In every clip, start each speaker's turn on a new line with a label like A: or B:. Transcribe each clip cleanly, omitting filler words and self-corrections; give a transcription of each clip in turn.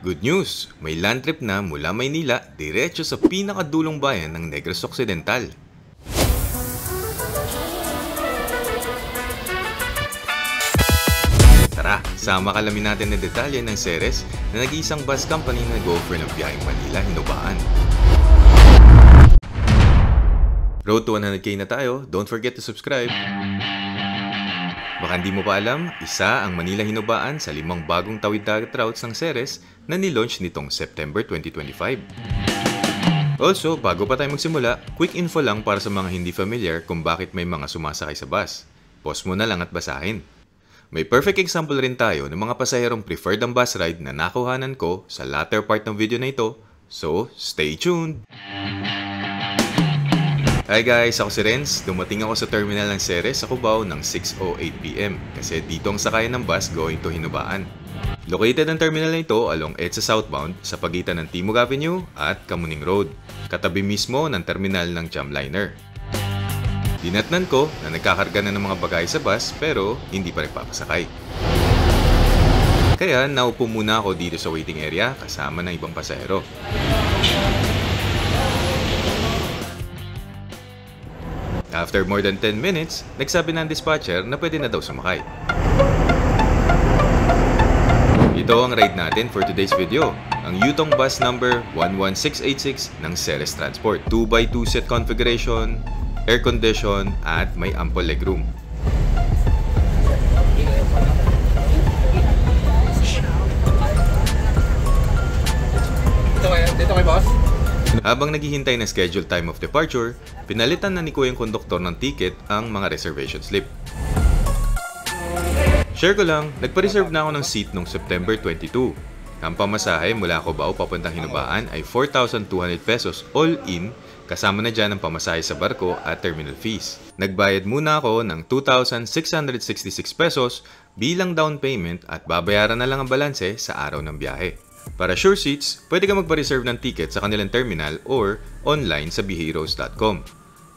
A: Good news! May land trip na mula Maynila diretso sa pinakadulong bayan ng Negros Occidental. Tara, sama kalamin natin ang detalye ng Ceres na nag-iisang bus company na nag-offer ng biyaheng Manila-Hinubaan. Road to 100k na tayo, don't forget to subscribe! Baka hindi mo pa alam, isa ang Manila-Hinubaan sa 5 bagong tawid dagat routes ng Ceres na nilaunch nitong September 2025. Also, bago pa tayo magsimula, quick info lang para sa mga hindi familiar kung bakit may mga sumasakay sa bus. Pause mo na lang at basahin. May perfect example rin tayo ng mga pasaherong preferred ang bus ride na nakuhanan ko sa latter part ng video na ito, so stay tuned! Hi guys, ako si Renz. Dumating ako sa terminal ng Ceres sa Cubao ng 6:08 PM kasi dito ang sakayan ng bus going to Hinubaan. Located ang terminal na ito along EDSA southbound sa pagitan ng Timog Avenue at Kamuning Road, katabi mismo ng terminal ng Jamliner. Dinatnan ko na nagkakarga na ng mga bagay sa bus pero hindi pa nagpapasakay. Kaya naupo muna ako dito sa waiting area kasama ng ibang pasahero. After more than 10 minutes, nagsabi ng dispatcher na pwede na daw sumakay. Ito ang ride natin for today's video, ang Yutong bus number 11686 ng Ceres Transport. 2x2 set configuration, air condition, at may ample legroom.
B: Dito kay boss?
A: Habang naghihintay na scheduled time of departure, pinalitan na ni Kuya yung konduktor ng ticket ang mga reservation slip. Share ko lang, nagpa-reserve na ako ng seat noong September 22. Ang pamasahe mula Cubao papuntang Hinubaan ay 4,200 pesos all in, kasama na dyan ang pamasahe sa barko at terminal fees. Nagbayad muna ako ng 2,666 pesos bilang down payment at babayaran na lang ang balanse sa araw ng biyahe. Para sure seats, pwede ka magpa-reserve ng ticket sa kanilang terminal or online sa bheroes.com.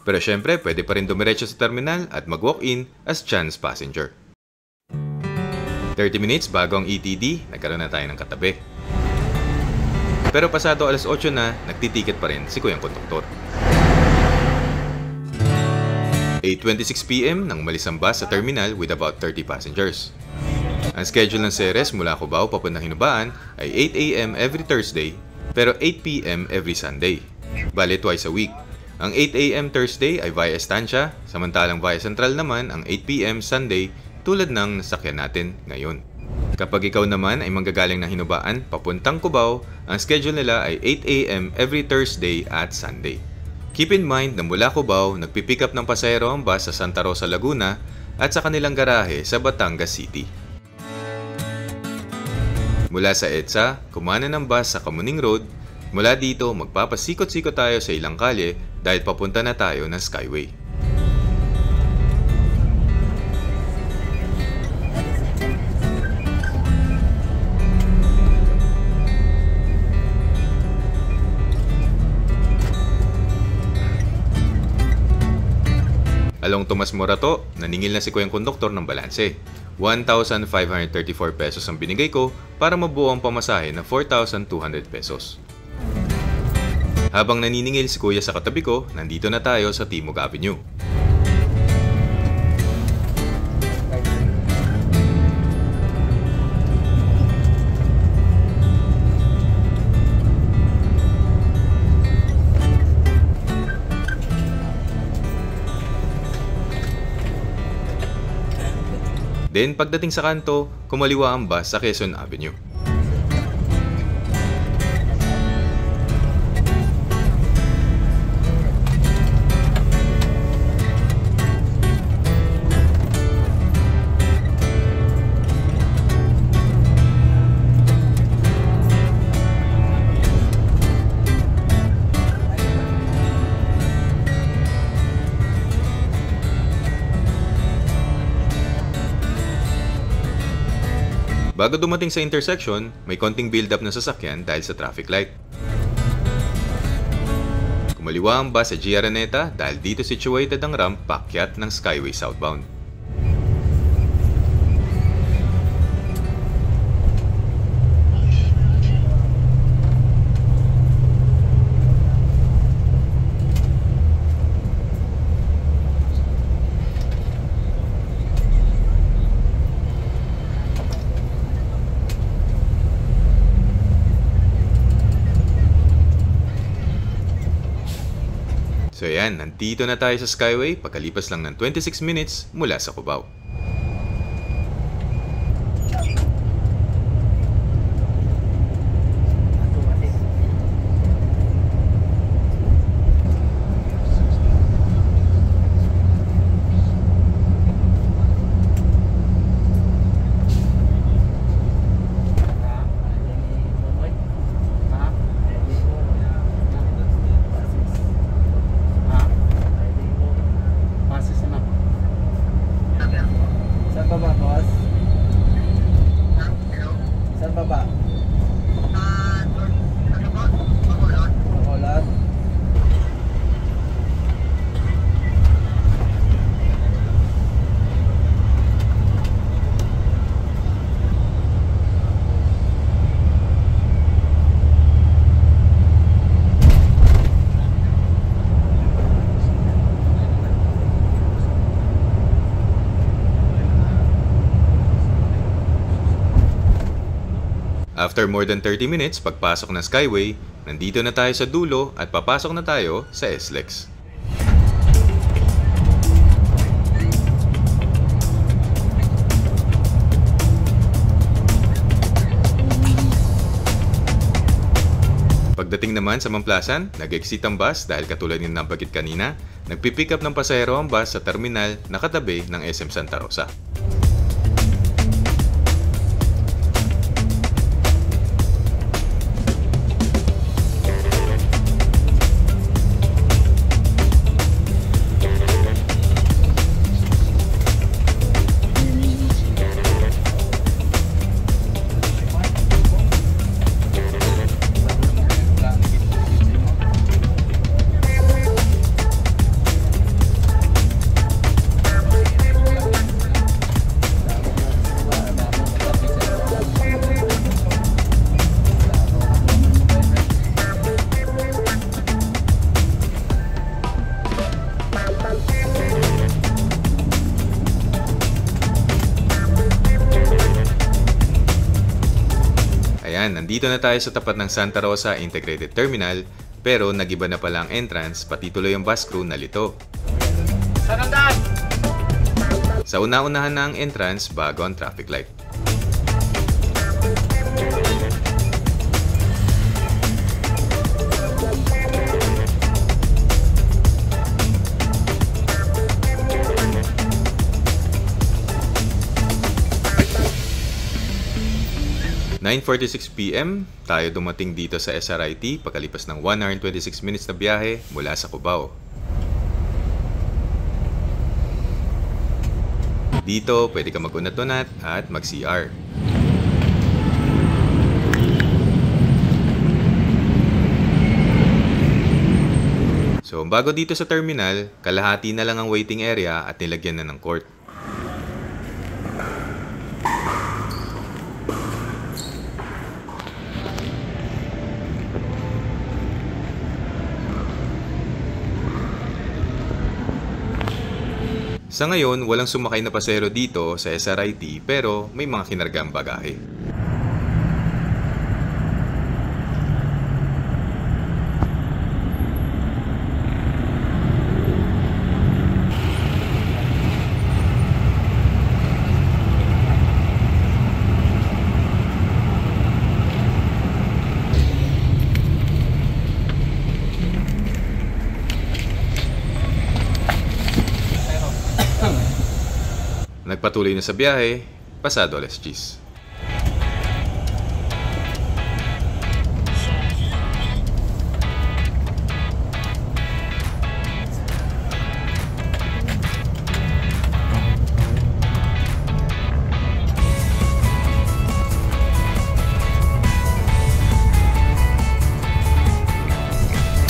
A: Pero syempre, pwede pa rin dumiretso sa terminal at mag-walk-in as chance passenger. 30 minutes bago ang ETD, nagkaroon na tayo ng katabi. Pero pasado alas 8 na, nagtitiket pa rin si Kuyang Konduktor. 8:26 PM nang umalis ang bus sa terminal with about 30 passengers. Ang schedule ng Ceres mula Cubao papuntang Hinubaan ay 8 AM every Thursday pero 8 PM every Sunday. Bale twice a week. Ang 8 AM Thursday ay via Estancia, samantalang via Central naman ang 8 PM Sunday tulad ng nasakyan natin ngayon. Kapag ikaw naman ay manggagaling ng Hinubaan papuntang Cubao, ang schedule nila ay 8 AM every Thursday at Sunday. Keep in mind na mula Cubao, nagpipick up ng pasahero ang bus sa Santa Rosa, Laguna at sa kanilang garahe sa Batangas City. Mula sa EDSA, kumana ng bus sa Kamuning Road. Mula dito, magpapasikot-sikot tayo sa ilang kalye dahil papunta na tayo ng Skyway. Along Tomas Morato, naningil na si Kuyang Konduktor ng balanse. 1,534 pesos ang binigay ko para mabuo ang pamasahe na 4,200 pesos. Habang naniningil si Kuya sa katabi ko, nandito na tayo sa Timog Avenue. Then pagdating sa kanto, kumaliwa ang bus sa Quezon Avenue. Bago dumating sa intersection, may konting build-up na sasakyan dahil sa traffic light. Kumaliwa ang bus sa G. Araneta dahil dito situated ang ramp paakyat ng Skyway southbound. So yan, nandito na tayo sa Skyway pagkalipas lang ng 26 minutes mula sa Cubao.
B: Saan baba, boss? Saan baba? Bacolod.
A: After more than 30 minutes pagpasok ng Skyway, nandito na tayo sa dulo at papasok na tayo sa SLEX. Pagdating naman sa Mamplasan, nag-exit ang bus dahil katulad ng nabanggit kanina, nagpipick up ng pasahero ang bus sa terminal na katabi ng SM Santa Rosa. Ayan, nandito na tayo sa tapat ng Santa Rosa Integrated Terminal, pero nagiba na pala ang entrance, pati tuloy ang bus crew na lito. Sa una-unahan na ang entrance bago ang traffic light. (9:46 PM), tayo dumating dito sa SRIT pagkalipas ng 1 hour and 26 minutes na biyahe mula sa Cubao. Dito, pwede ka mag-unat-unat at mag-CR. So, bago dito sa terminal, kalahati na lang ang waiting area at nilagyan na ng court. Sa ngayon, walang sumakay na pasahero dito sa SRIT pero may mga kinargang bagahe. Nagpatuloy na sa biyahe, pasado alas 10.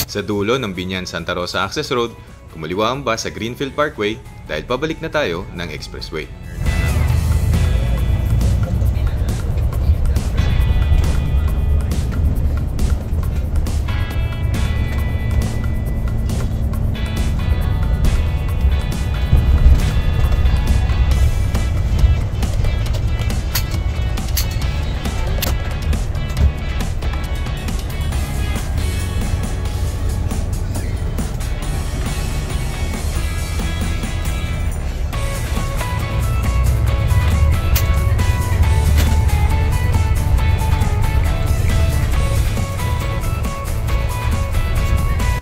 A: Sa dulo ng Binyan Santa Rosa Access Road, kumaliwa ang bus sa Greenfield Parkway dahil pabalik na tayo ng expressway.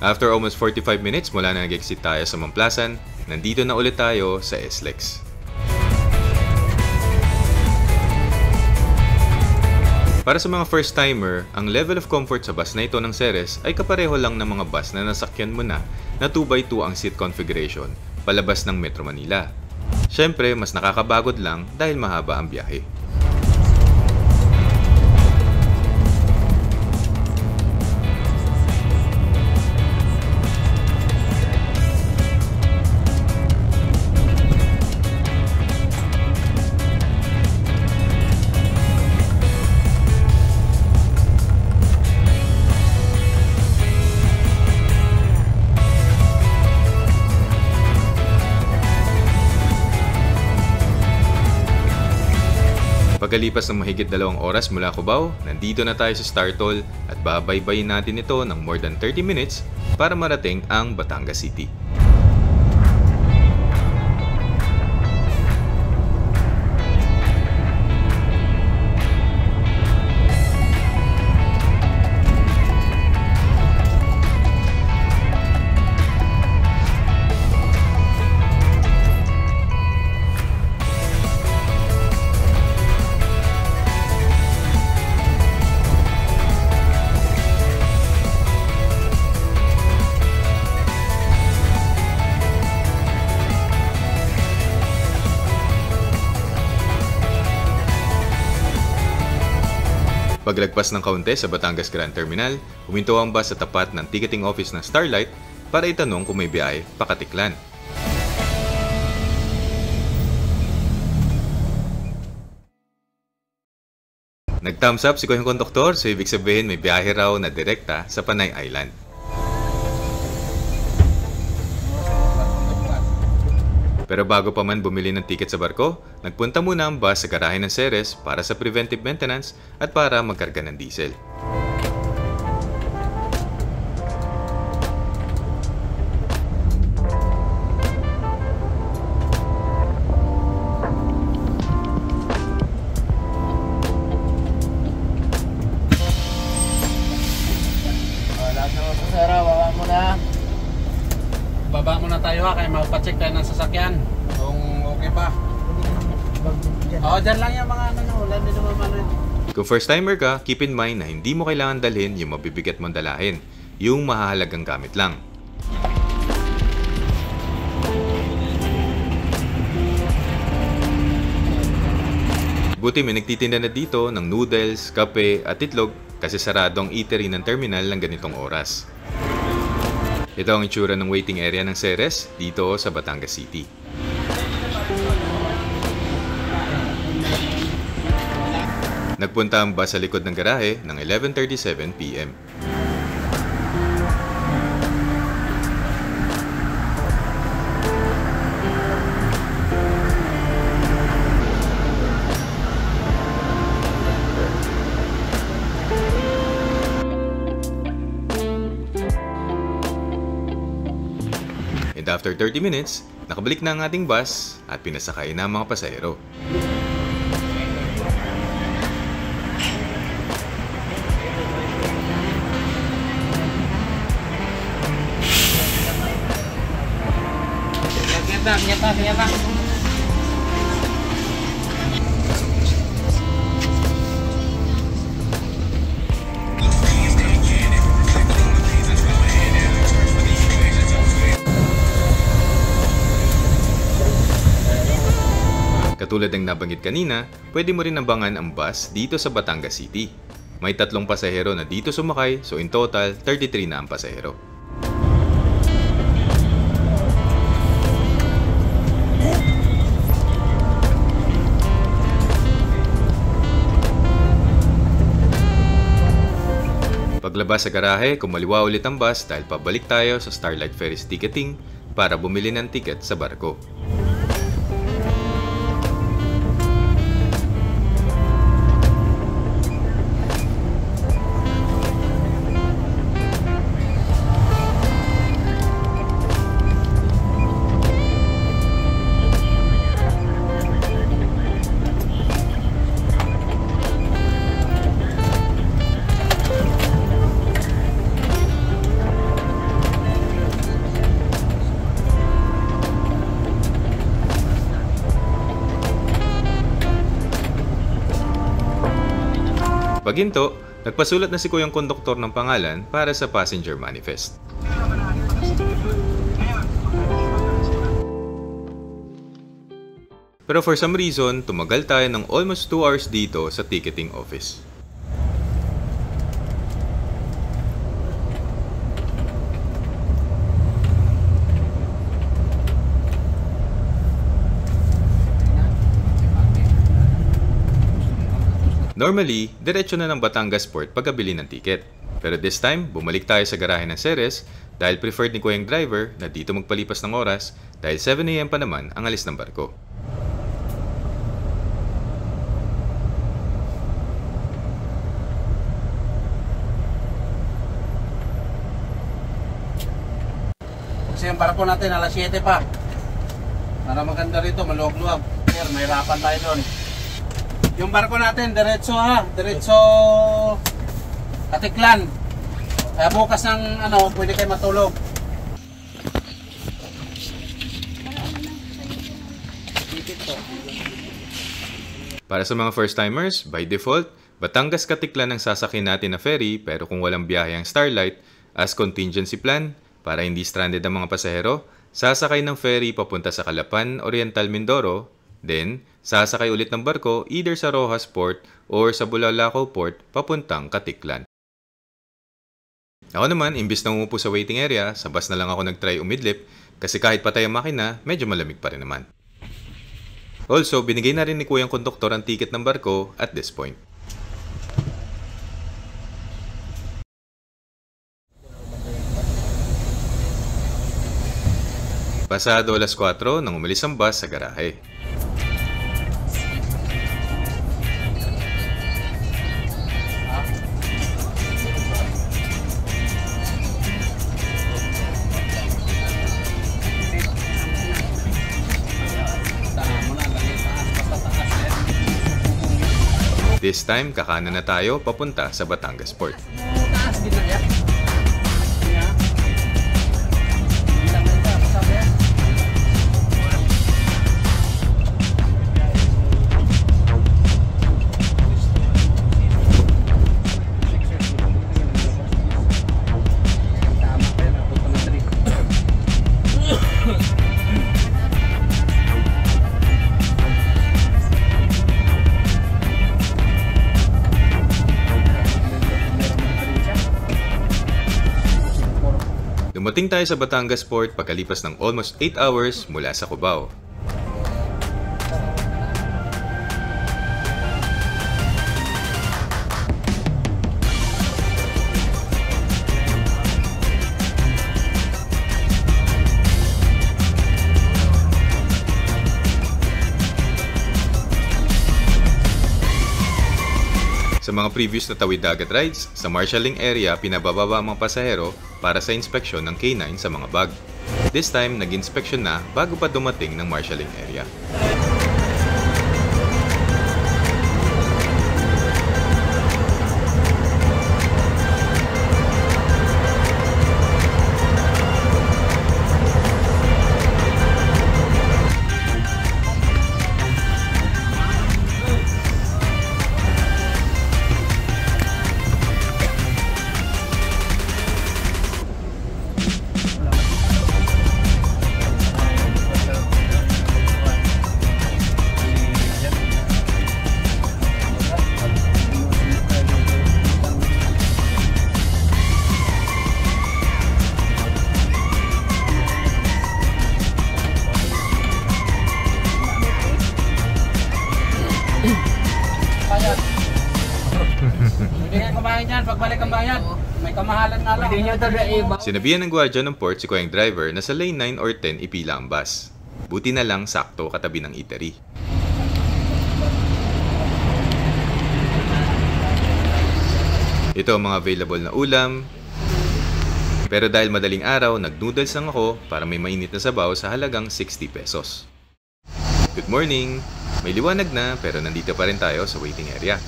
A: After almost 45 minutes mula na nag-exit tayo sa Mamplasan, nandito na ulit tayo sa SLEX. Para sa mga first-timer, ang level of comfort sa bus na ito ng Ceres ay kapareho lang ng mga bus na nasakyan mo na 2x2 ang seat configuration palabas ng Metro Manila. Siyempre, mas nakakabagod lang dahil mahaba ang biyahe. Pagkalipas ng mahigit 2 oras mula Cubao, nandito na tayo sa Startol at babaybayin natin ito ng more than 30 minutes para marating ang Batangas City. Paglagpas ng kaunti sa Batangas Grand Terminal, huminto ang bus sa tapat ng ticketing office ng Starlight para itanong kung may biyahe pa Katiklan. Nag-thumbs up si Kuya Konduktor, so ibig sabihin may biyahe raw na direkta sa Panay Island. Pero bago pa man bumili ng ticket sa barko, nagpunta muna ang bus sa garahe ng Ceres para sa preventive maintenance at para magkarga ng diesel.
B: Lahat naman po sir, baba mo na.
C: Baba muna tayo kaya magpa-check tayo ng sasakyan kung okay pa. Dyan lang yung mga wala din naman ano.
A: Kung first timer ka, keep in mind na hindi mo kailangan dalhin yung mabibigat mong dalahin, yung mahahalagang gamit lang. Buti may nagtitinda na dito ng noodles, kape at itlog kasi sarado ang eatery ng terminal ng ganitong oras. Ito ang itsura ng waiting area ng Ceres dito sa Batangas City. Nagpunta ang bus sa likod ng garahe ng 11:37 PM. And after 30 minutes, nakabalik na ang ating bus at pinasakay na ang mga pasahero.
C: Nyata.
A: Katulad ng nabanggit kanina, pwede mo rin nabangan ang bus dito sa Batangas City. May 3 pasahero na dito sumakay, so in total, 33 na ang pasahero. Paglabas sa garahe, kumaliwa ulit ang bus dahil pabalik tayo sa Starlight Ferries Ticketing para bumili ng ticket sa barko. Paghinto, nagpasulat na si Kuyang konduktor ng pangalan para sa passenger manifest. Pero for some reason, tumagal tayo ng almost 2 hours dito sa ticketing office. Normally, diretso na ng Batangas Port pagkabili ng ticket. Pero this time, bumalik tayo sa garahe ng Ceres dahil preferred ni Kuyang driver na dito magpalipas ng oras dahil 7 AM pa naman ang alis ng barko.
C: Kasi yung barko natin alas 7 pa. Para maganda rito, maluwag-luwag. Sir, mahirapan tayo doon. Yung barko natin, diretso diretso Katiklan. Kaya bukas ng pwede kayo matulog.
A: Para sa mga first-timers, by default, Batangas Katiklan ang sasakyan natin na ferry pero kung walang biyahe ang Starlight, as contingency plan, para hindi stranded ang mga pasahero, sasakay ng ferry papunta sa Calapan, Oriental, Mindoro, then sasakay ulit ng barko either sa Rojas Port or sa Bulalakaw Port papuntang Katiklan. Ako naman, imbis na umupo sa waiting area, sa bus na lang ako nag-try umidlip kasi kahit patay ang makina, medyo malamig pa rin naman. Also, binigay na rin ni Kuyang konduktor ang ticket ng barko at this point. Pasado alas 4 nang umalis ang bus sa garahe. This time, kakanan na tayo papunta sa Batangas Port. Dumating tayo sa Batangas Port pagkalipas ng almost 8 hours mula sa Cubao. Sa mga previous na tawid dagat rides, sa marshalling area pinabababa ang mga pasahero para sa inspeksyon ng K9 sa mga bag. This time, nag-inspeksyon na bago pa dumating ng marshalling area.
C: Pagbalik ang bayan, may kamahalan nga lang.
A: Sinabihan ng gwardiya ng port si Kuyang driver na sa lane 9 or 10 ipila ang bus. Buti na lang sakto katabi ng eatery. Ito ang mga available na ulam. Pero dahil madaling araw, nag-noodles lang ako para may mainit na sabaw sa halagang 60 pesos. Good morning! May liwanag na pero nandito pa rin tayo sa waiting area.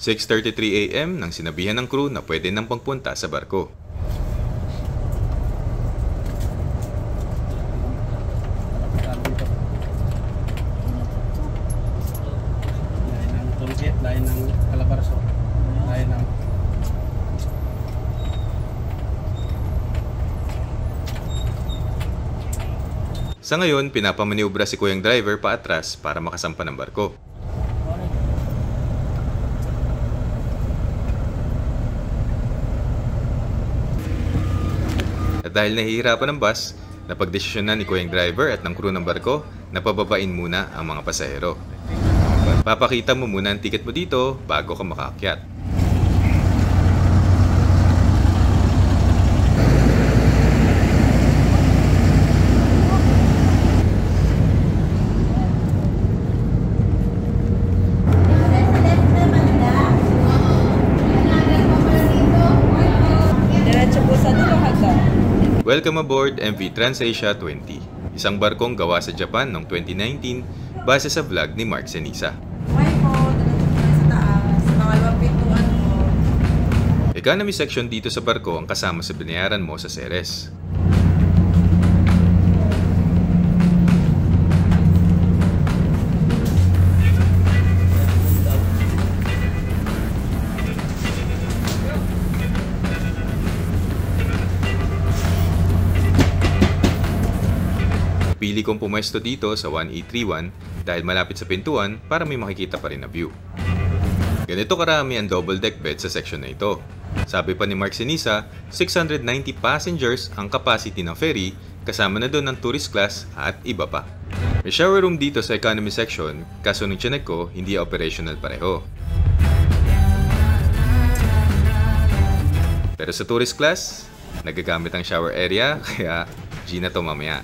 A: (6:33 AM) nang sinabihan ng crew na pwede nang pagpunta sa barko. Sa ngayon, pinapamaniobra si Kuyang driver paatras para makasampa ng barko. At dahil nahihirapan ng bus, napagdesisyonan ni Kuyang driver at ng crew ng barko na pababain muna ang mga pasahero. Papakita mo muna ang ticket mo dito bago ka makaakyat. Welcome aboard MV Transasia 20, isang barkong gawa sa Japan noong 2019 base sa vlog ni Mark Senisa. Economy section dito sa barko ang kasama sa binayaran mo sa Ceres. Pili kong pumwesto dito sa 1E31 dahil malapit sa pintuan para may makikita pa rin na view. Ganito karami ang double deck bed sa section na ito. Sabi pa ni Mark Senisa, 690 passengers ang capacity ng ferry kasama na doon ang tourist class at iba pa. May shower room dito sa economy section kaso nung chinek ko hindi operational pareho. Pero sa tourist class, nagagamit ang shower area kaya G na to mamaya.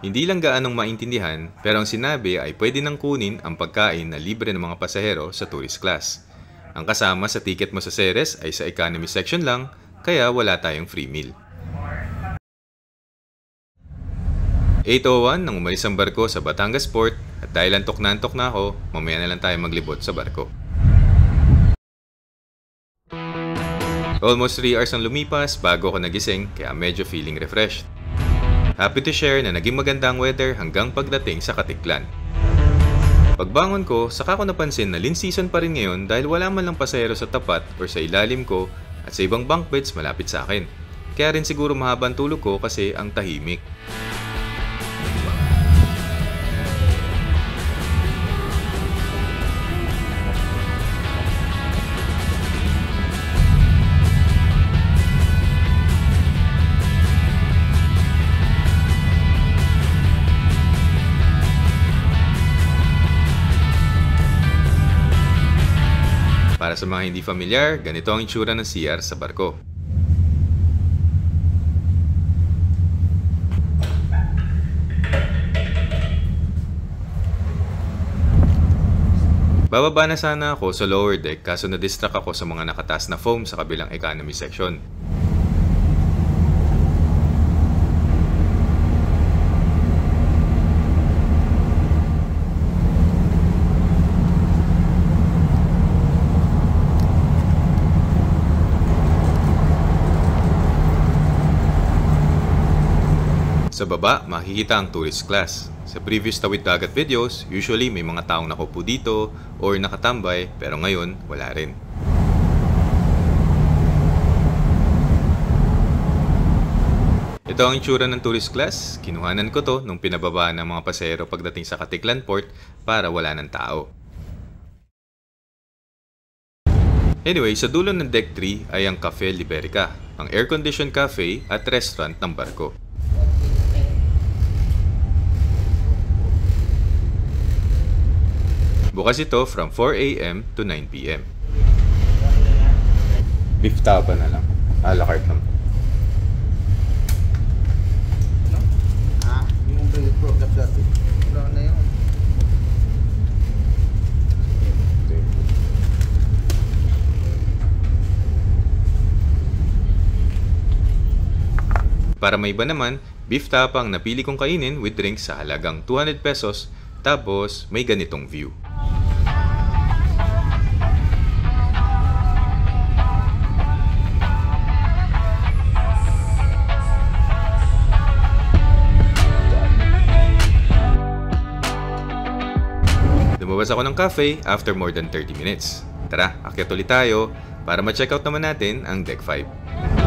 A: Hindi lang gaanong maintindihan, pero ang sinabi ay pwede nang kunin ang pagkain na libre ng mga pasahero sa tourist class. Ang kasama sa ticket mo sa Ceres ay sa economy section lang, kaya wala tayong free meal. 8:01 nang umalis ang barko sa Batangas Port at dahil antok na ako, mamaya na lang tayo maglibot sa barko. Almost 3 hours ang lumipas bago ako nagising kaya medyo feeling refreshed. Happy to share na naging magandang weather hanggang pagdating sa Katiklan. Pagbangon ko, saka ko napansin na lin season pa rin ngayon dahil wala man lang pasahero sa tapat or sa ilalim ko at sa ibang bunk beds malapit sa akin. Kaya rin siguro mahaba ang tulog ko kasi ang tahimik. Para sa mga hindi familiar, ganito ang itsura ng CR sa barko. Bababa na sana ako sa lower deck kaso na-distract ako sa mga nakataas na foam sa kabilang economy section. Sa baba, makikita ang tourist class. Sa previous Tawid Dagat videos, usually may mga taong nakaupo dito or nakatambay pero ngayon wala rin. Ito ang itsura ng tourist class. Kinuhanan ko to nung pinababa ng mga pasahero pagdating sa Katiklan Port para wala ng tao. Anyway, sa dulo ng Deck 3 ay ang Cafe Liberica, ang air-conditioned cafe at restaurant ng barko. Bukas ito from 4 AM to 9 PM. Beef tapa na lang. A la carte lang.
B: Yung pro-cap dati. Wala na yun.
A: Para may iba naman, beef tapa ang napili kong kainin with drinks sa halagang 200 pesos tapos may ganitong view. Lumabas ako ng cafe after more than 30 minutes. Tara, akyat ulit tayo para ma-check out naman natin ang Deck 5.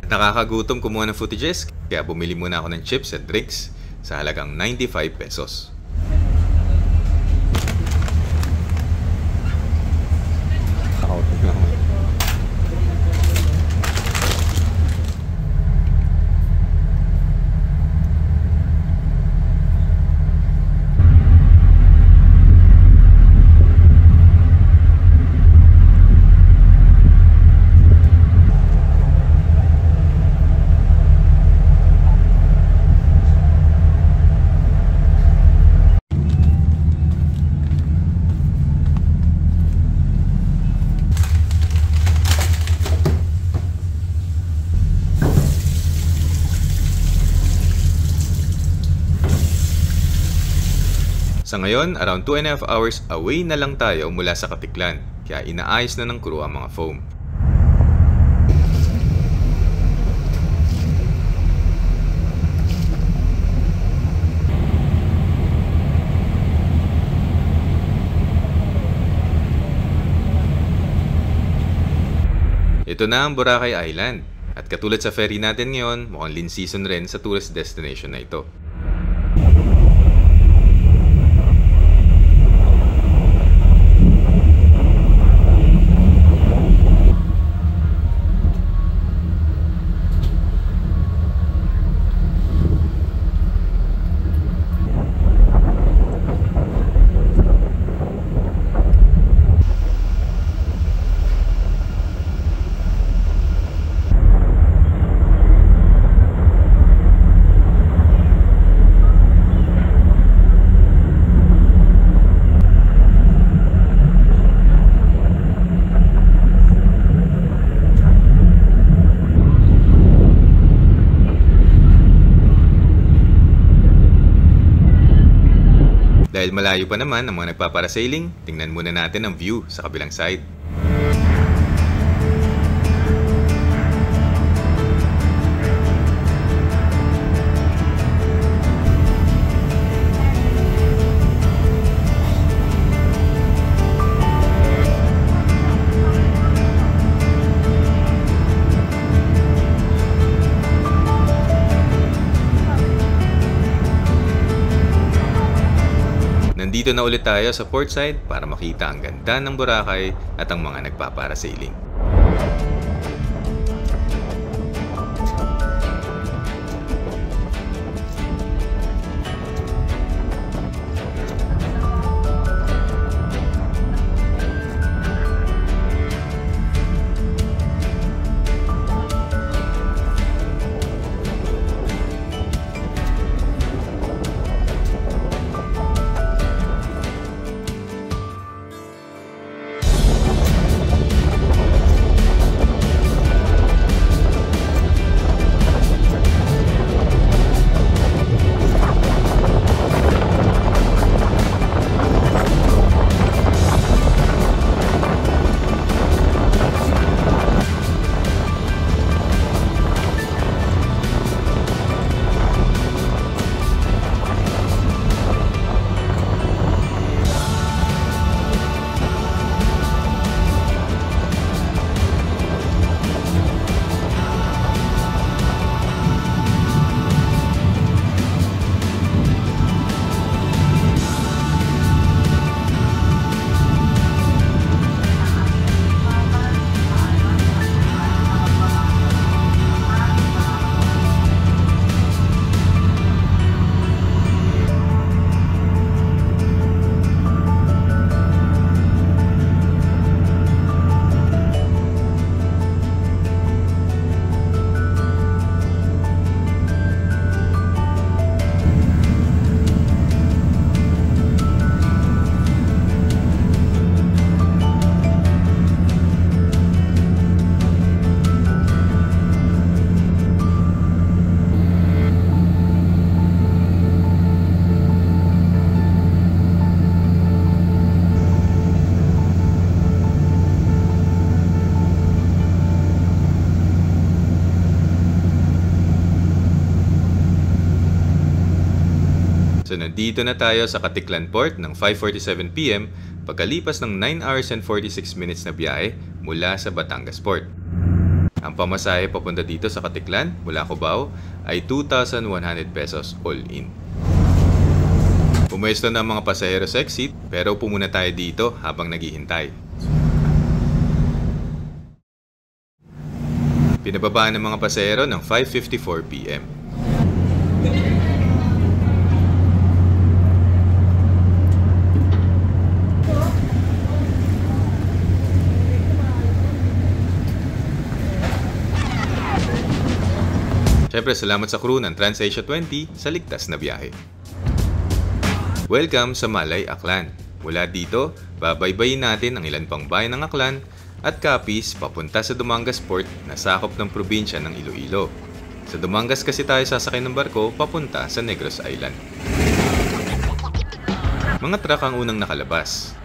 A: Nakakagutom kumuha ng footages, kaya bumili muna ako ng chips at drinks sa halagang 95 pesos. Sa ngayon, around 2.5 hours away na lang tayo mula sa Katiklan, kaya inaayos na ng crew ang mga foam. Ito na ang Boracay Island, at katulad sa ferry natin ngayon, mukhang lean season rin sa tourist destination na ito. Dahil malayo pa naman ang mga nagpaparasailing, tingnan muna natin ang view sa kabilang side. Nandito na ulit tayo sa port side para makita ang ganda ng Boracay at ang mga nagpaparasailing. So nandito na tayo sa Katiklan Port ng 5:47 PM pagkalipas ng 9 hours and 46 minutes na biyahe mula sa Batangas Port. Ang pamasahe papunta dito sa Katiklan mula Cubao ay 2,100 pesos all in. Pumuesto na ang mga pasahero sa exit pero pumuna tayo dito habang naghihintay. Pinababaan ng mga pasahero ng 5:54 PM. Siyempre, salamat sa crew ng TransAsia 20 sa ligtas na biyahe. Welcome sa Malay, Aklan. Mula dito, babaybayin natin ang ilan pang bayan ng Aklan at Capiz papunta sa Dumangas Port na sakop ng probinsya ng Iloilo. Sa Dumangas kasi tayo sasakay ng barko papunta sa Negros Island. Mga truck ang unang nakalabas.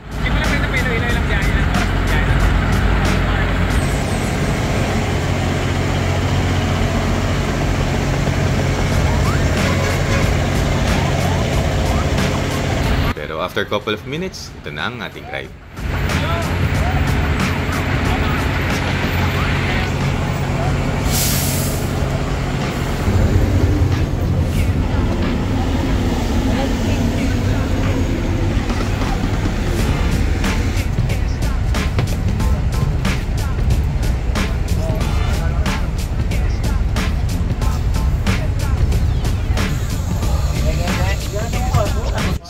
A: Pero after couple of minutes, ito na ang ating ride.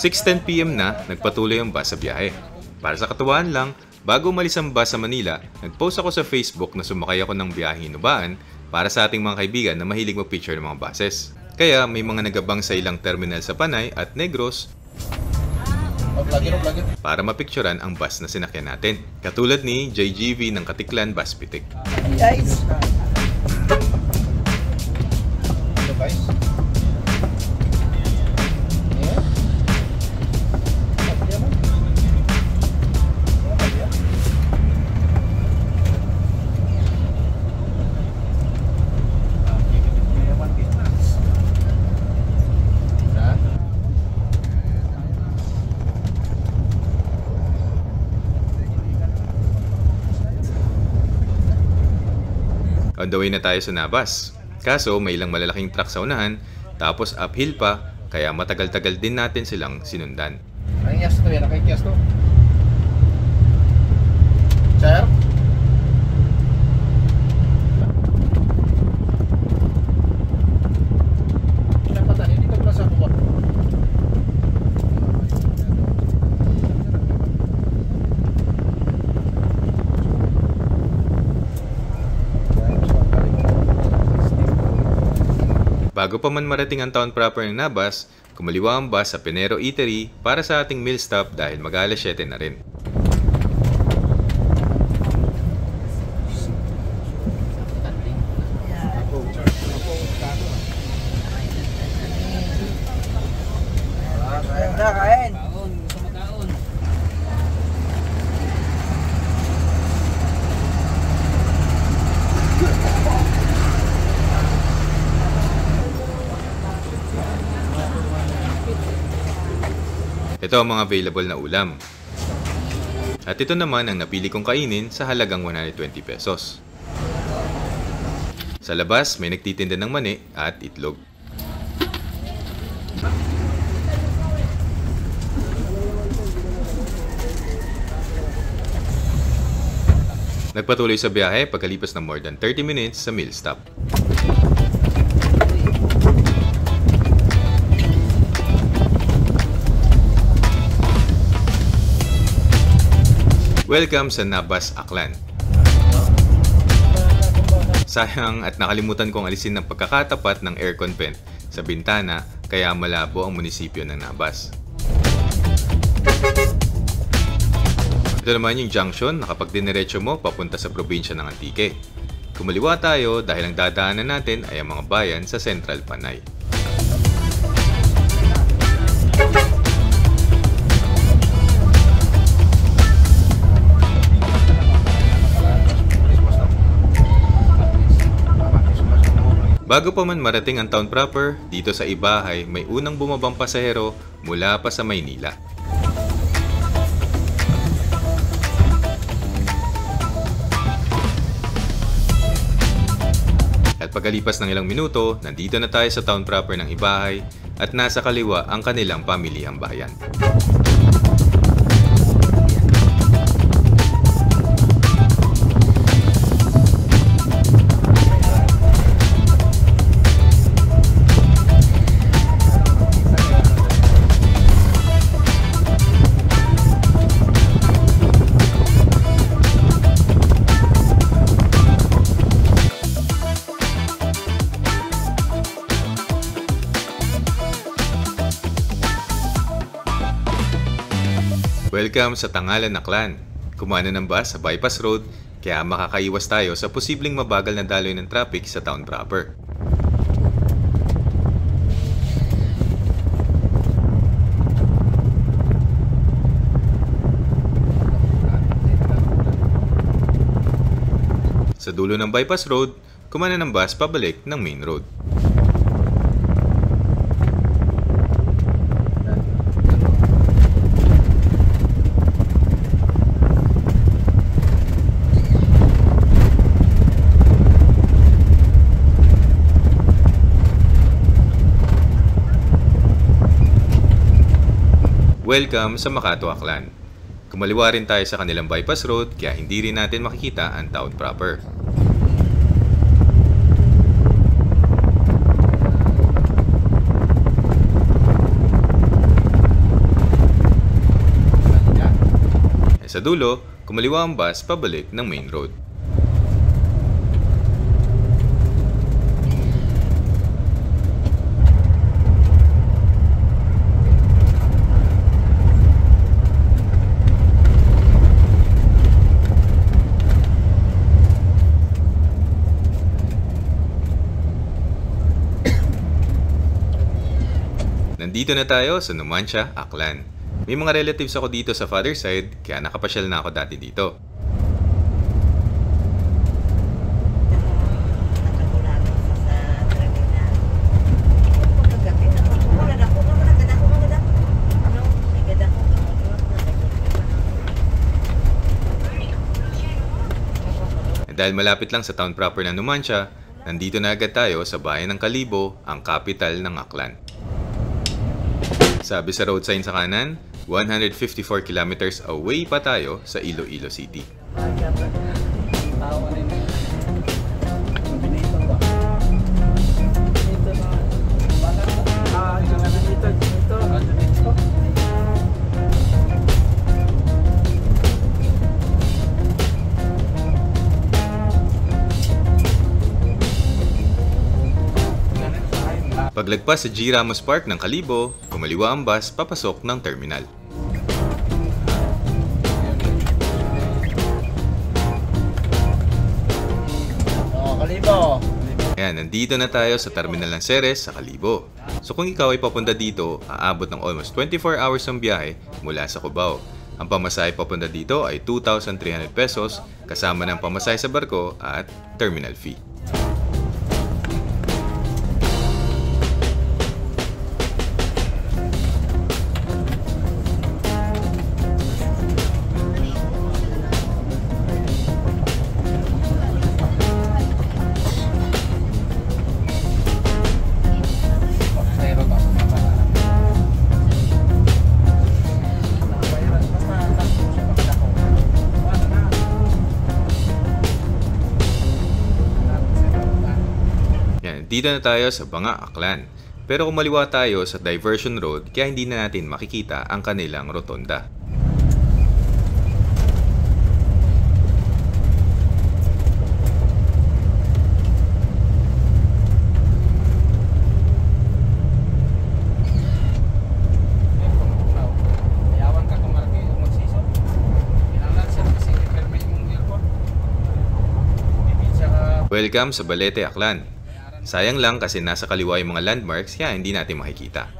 A: (6:10 PM na nagpatuloy ang bus sa biyahe. Para sa katuwaan lang, bago umalis ang bus sa Manila, nag-post ako sa Facebook na sumakay ako ng biyahe Hinubaan para sa ating mga kaibigan na mahilig mag-picture ng mga buses. Kaya may mga nagabang sa ilang terminal sa Panay at Negros para mapicturan ang bus na sinakyan natin. Katulad ni JGV ng Katiklan Bus Pitik.
B: Guys!
A: On the way na tayo sa Navas. Kaso may ilang malalaking truck sa unahan, tapos uphill pa, kaya matagal-tagal din natin silang sinundan.
B: Nakikiyas to yan, nakikiyas to. Sir? Pinapatan, hindi ko pala sa kuwa.
A: Bago pa man marating ang town proper ng Navas, kumaliwa ang bus sa Pinero Eatery para sa ating meal stop dahil mag-alas 7 na rin.
B: Kain.
A: Ito ang mga available na ulam. At ito naman ang napili kong kainin sa halagang 120 pesos. Sa labas, may nagtitinda ng mani at itlog. Nagpatuloy sa biyahe pagkalipas ng more than 30 minutes sa meal stop. Welcome sa Navas, Aklan. Sayang at nakalimutan kong alisin ng pagkakatapat ng aircon vent sa bintana kaya malabo ang munisipyo ng Navas. Ito naman yung junction na kapag diniretso mo papunta sa probinsya ng Antique. Kumaliwa tayo dahil ang dadaanan natin ay ang mga bayan sa Central Panay. Bago pa man marating ang town proper, dito sa Ibahay may unang bumabang pasahero mula pa sa Maynila. At pagkalipas ng ilang minuto, nandito na tayo sa town proper ng Ibahay at nasa kaliwa ang kanilang pamilihang bayan. Welcome sa Tangalan, Aklan. Kumana ng bus sa Bypass Road, kaya makakaiwas tayo sa posibleng mabagal na daloy ng traffic sa town proper. Sa dulo ng Bypass Road, kumana ng bus pabalik ng main road. Welcome sa Makato, Aklan. Kumaliwa rin tayo sa kanilang bypass road kaya hindi rin natin makikita ang town proper. Sa dulo, kumaliwa ang bus pabalik ng main road. Nandito na tayo sa Numancia, Aklan. May mga relatives ako dito sa father side, kaya nakapasyal na ako dati dito. dahil malapit lang sa town proper ng Numancia, nandito na agad tayo sa bayan ng Kalibo, ang capital ng Aklan. Sabi sa road sign sa kanan, 154 kilometers away pa tayo sa Iloilo City. Paglagpas sa G. Ramos Park ng Kalibo, kumaliwa ang bus papasok ng terminal.
B: Kalibo.
A: Ayan, nandito na tayo sa terminal ng Ceres sa Kalibo. So kung ikaw ay papunta dito, aabot ng almost 24 hours ang biyahe mula sa Cubao. Ang pamasahe papunta dito ay 2,300 pesos kasama ng pamasahe sa barko at terminal fee. Dito na tayo sa Banga, Aklan. Pero kumaliwa tayo sa diversion road kaya hindi na natin makikita ang kanilang rotonda. Welcome sa Balete, Aklan. Sayang lang kasi nasa kaliwa yung mga landmarks kaya hindi natin makikita.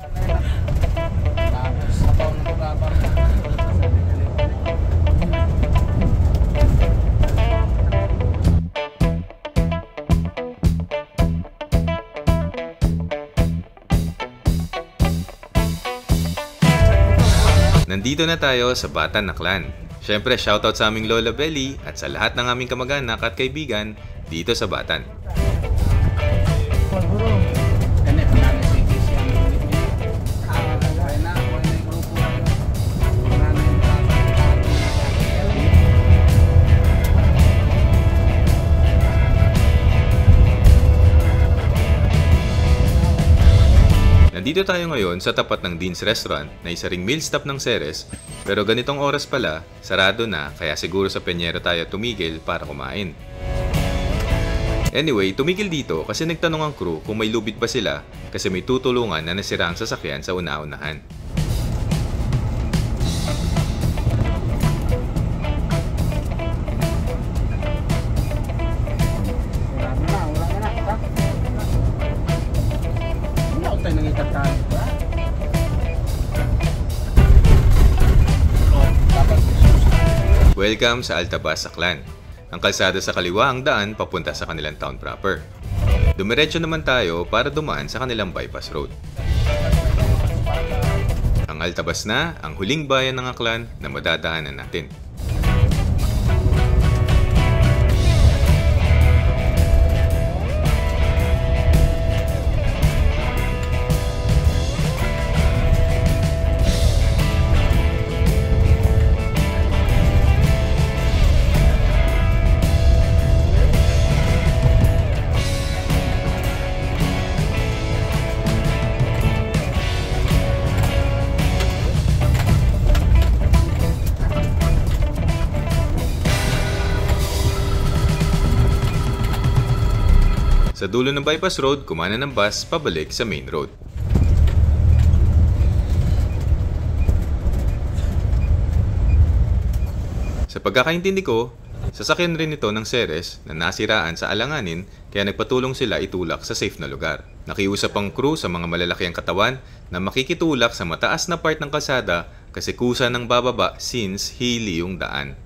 A: Nandito na tayo sa Batan, Aklan. Siyempre, shoutout sa aming Lola Belly at sa lahat ng aming kamag-anak at kaibigan dito sa Batan. Nandito tayo ngayon sa tapat ng Dean's Restaurant na isa ring meal stop ng Ceres, pero ganitong oras pala, sarado na kaya siguro sa Peñero tayo tumigil para kumain. Anyway, tumigil dito kasi nagtanong ang crew kung may lubid pa sila kasi may tutulungan na nasira ang sasakyan sa una-unahan. Welcome sa Altabas, Aklan. Ang kalsada sa kaliwa ang daan papunta sa kanilang town proper. Dumiretso naman tayo para dumaan sa kanilang bypass road. Ang Altabas na ang huling bayan ng Aklan na madadaanan natin. Sa dulo ng bypass road, kumana ng bus pabalik sa main road. Sa pagkakaintindi ko, sasakyan rin ito ng Ceres na nasiraan sa alanganin kaya nagpatulong sila itulak sa safe na lugar. Nakiusap ang crew sa mga malalaking katawan na makikitulak sa mataas na part ng kalsada kasi kusa ng bababa since hilly yung daan.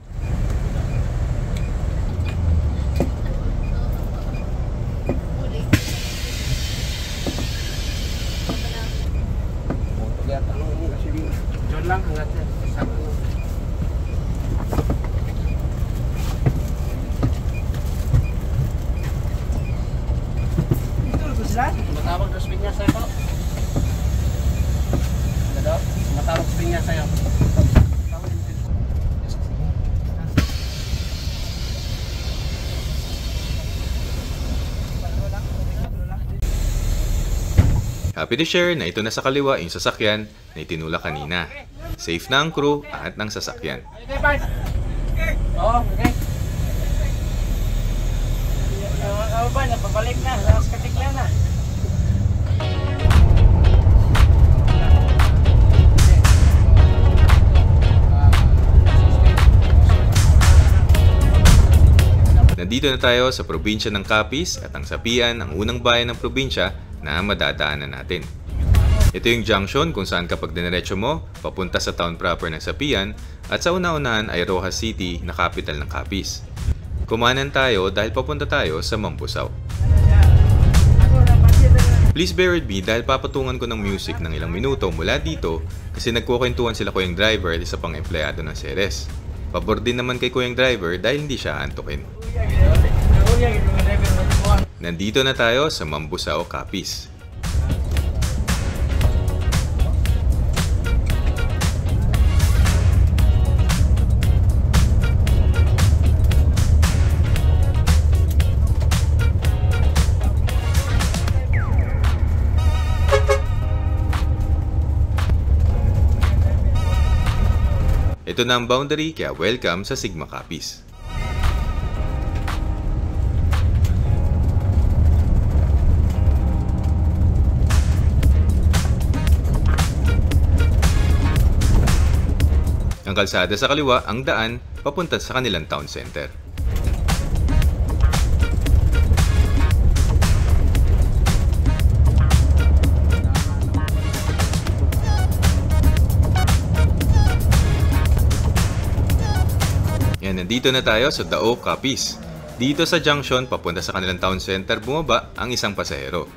C: Matawag sa pinya sa'yo po. Matawag sa pinya sa'yo.
A: Happy to share na ito na sa kaliwa yung sasakyan na itinulak kanina. Safe na ang crew at ng sasakyan.
B: Oo, okay. Ano ba, napabalik na. Lakas katikla na.
A: Nandito na tayo sa probinsya ng Capiz at ang Sapian ang unang bayan ng probinsya na madadaanan natin. Ito yung junction kung saan kapag dinerecho mo, papunta sa town proper ng Sapian at sa una-unahan ay Rojas City na capital ng Capiz. Kumanan tayo dahil papunta tayo sa Mambusaw. Please bear with me dahil papatungan ko ng music ng ilang minuto mula dito kasi nagkukwentuhan sila Kuyang Driver at isa pang empleyado ng Ceres. Pabor din naman kay Kuyang Driver dahil hindi siya antukin. Nandito na tayo sa Mambusaw, Capiz. Ito na ang boundary kaya welcome sa Sigma Capiz. Ang kalsada sa kaliwa ang daan papunta sa kanilang town center. Yan, nandito na tayo sa Dao, Capiz. Dito sa junction papunta sa kanilang town center bumaba ang isang pasahero.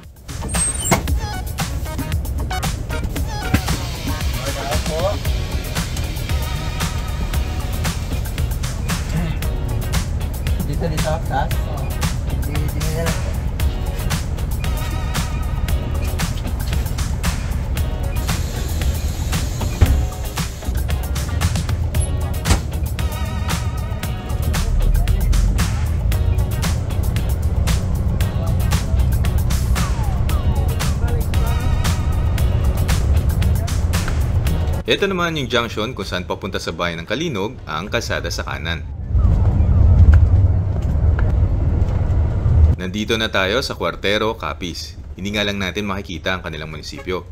B: Dito, taas? Dito na lang.
A: Ito naman yung junction kung saan papunta sa bayan ng Kalinog ang kalsada sa kanan. Nandito na tayo sa Cuartero, Capiz. Hindi nga lang natin makikita ang kanilang munisipyo.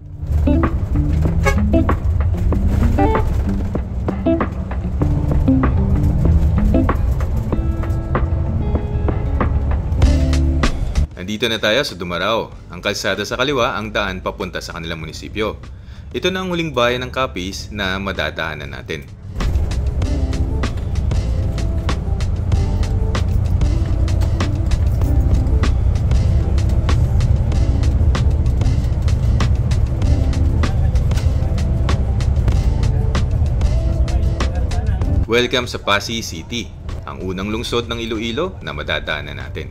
A: Nandito na tayo sa Dumarao. Ang kalsada sa kaliwa ang daan papunta sa kanilang munisipyo. Ito na ang huling bayan ng Capiz na madadaanan natin. Welcome sa Pasig City, ang unang lungsod ng Iloilo na madadaanan natin.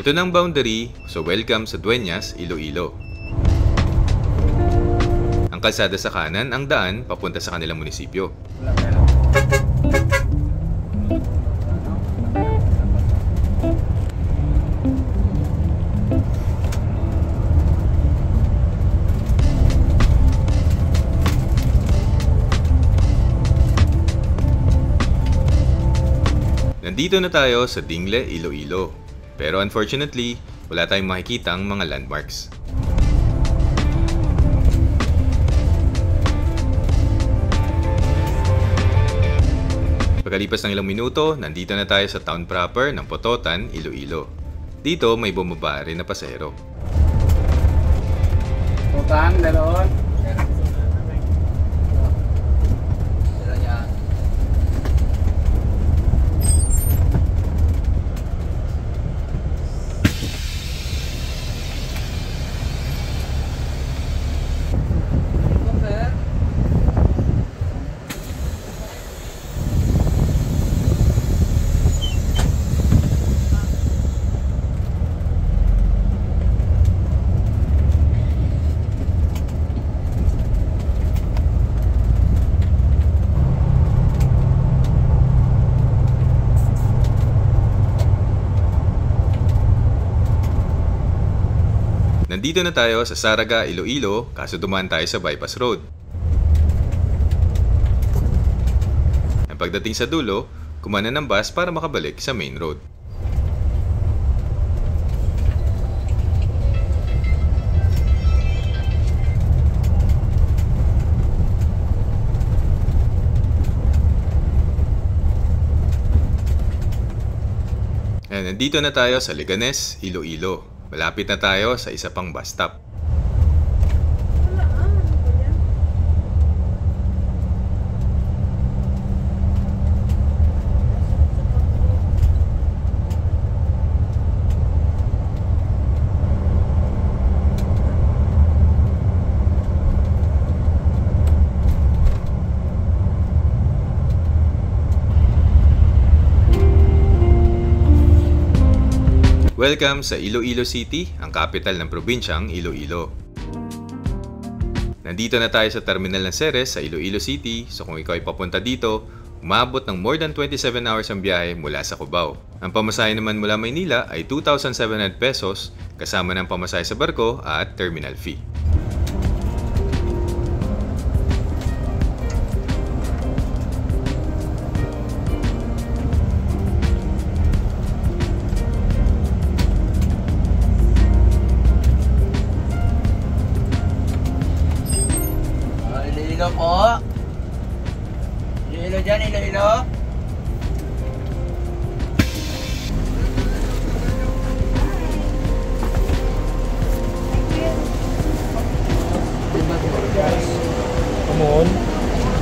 A: Ito na ang boundary, so welcome sa Dueñas, Iloilo. Ang kalsada sa kanan ang daan papunta sa kanilang munisipyo. Nandito na tayo sa Dingle, Iloilo. Pero unfortunately, wala tayong makikitang mga landmarks. Pagkalipas ng ilang minuto, nandito na tayo sa town proper ng Pototan, Iloilo. Dito may bumaba rin na pasahero.
C: Utang, dalon.
B: Sila niya.
A: Nandito na tayo sa Saraga, Iloilo, kaso dumaan tayo sa bypass road. Ang pagdating sa dulo, kumana ng bus para makabalik sa main road. And nandito na tayo sa Leganes, Iloilo. Malapit na tayo sa isa pang bus stop. Welcome sa Iloilo City, ang capital ng probinsyang Iloilo. Nandito na tayo sa terminal ng Ceres sa Iloilo City, so kung ikaw ay papunta dito, umabot ng more than 27 hours ang biyahe mula sa Cubao. Ang pamasahe naman mula Maynila ay 2,700 pesos kasama ng pamasahe sa barko at terminal fee.
B: Iloilo po. Iloilo dyan, Iloilo.